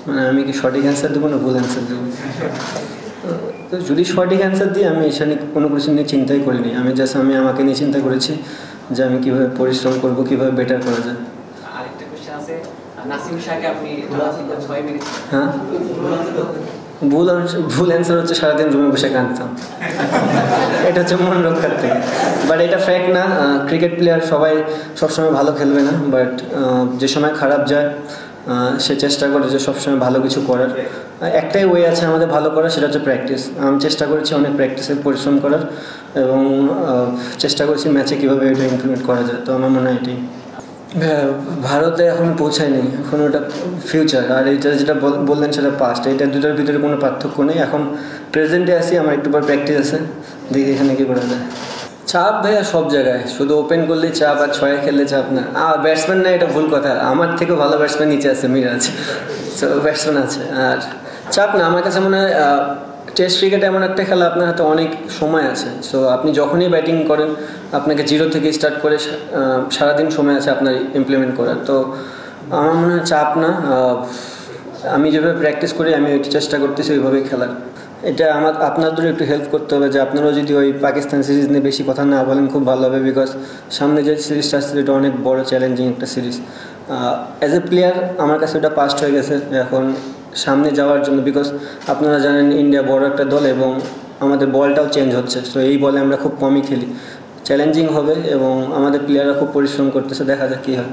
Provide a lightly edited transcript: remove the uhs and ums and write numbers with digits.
মানে আমি কি সঠিক অ্যান্সার দেবো না ভুল অ্যান্সার দেবো? তো যদি সঠিক অ্যান্সার দিই, আমি এসে নিয়ে কোনো কিছু নিয়ে চিন্তাই করিনি। আমি জাস্ট আমাকে নিয়ে চিন্তা করেছি যে আমি কীভাবে পরিশ্রম করবো, কীভাবে বেটার করা যায়। আরেকটা কোশ্চেন আছে, নাসিম শাহকে আপনি 6 মিনিট। হ্যাঁ, ভুল অ্যান্সার হচ্ছে সারাদিন রুমে বসে কাঁদতাম। এটা হচ্ছে মন রক্ষার থেকে, বাট এটা ফ্যাক্ট না। ক্রিকেট প্লেয়ার সবাই সবসময় ভালো খেলবে না, বাট যে সময় খারাপ যায় সে চেষ্টা করে যে সবসময় ভালো কিছু করার। একটাই ওয়ে আছে আমাদের ভালো করার, সেটা হচ্ছে প্র্যাকটিস। আমি চেষ্টা করেছি অনেক পরিশ্রম করার, এবং চেষ্টা করছি ম্যাচে কীভাবে এটা ইমপ্লিমেন্ট করা যায়। তো আমার মনে হয় এটাই। ভারতে এখন পৌঁছায়নি, এখন ওটা ফিউচার, আর এইটা যেটা বললেন সেটা পাস্ট। এটা দুটোর ভিতরে কোনো পার্থক্য নেই। এখন প্রেজেন্টে আসি, আমার একটু পর প্র্যাকটিস আছে, দেখি এখানে কী করা যায়। চাপ ভাইয়া সব জায়গায়, শুধু ওপেন করলেই চাপ আর ছয়ে খেললে চাপ না। ব্যাটসম্যান না, এটা ভুল কথা। আমার থেকেও ভালো ব্যাটসম্যান নিচে আছে, মিরাজ। সো ব্যাটসম্যান আছে, আর চাপ না। আমার কাছে মনে হয় টেস্ট ক্রিকেট এমন একটা খেলা, আপনার হাতে অনেক সময় আছে। সো আপনি যখনই ব্যাটিং করেন, আপনাকে জিরো থেকে স্টার্ট করে সারাদিন সময় আছে আপনার ইমপ্লিমেন্ট করার। তো আমার মনে হয় চাপ না। আমি যেভাবে প্র্যাকটিস করি, আমি চেষ্টা করতেছি ওইভাবেই খেলার। এটা আপনাদের একটু হেল্প করতে হবে, যে আপনারাও যদি ওই পাকিস্তান সিরিজ নিয়ে বেশি কথা না বলেন খুব ভালো হবে, বিকজ সামনে যে সিরিজটা আসছে এটা অনেক বড় চ্যালেঞ্জিং একটা সিরিজ। অ্যাজ এ প্লেয়ার আমার কাছে ওটা পাস্ট হয়ে গেছে। এখন সামনে যাওয়ার জন্য, বিকজ আপনারা জানেন ইন্ডিয়া বড় একটা দল, এবং আমাদের বলটাও চেঞ্জ হচ্ছে। সো এই বলে আমরা খুব কমই খেলি। চ্যালেঞ্জিং হবে, এবং আমাদের প্লেয়াররা খুব পরিশ্রম করতেছে, দেখা যাক কী হয়।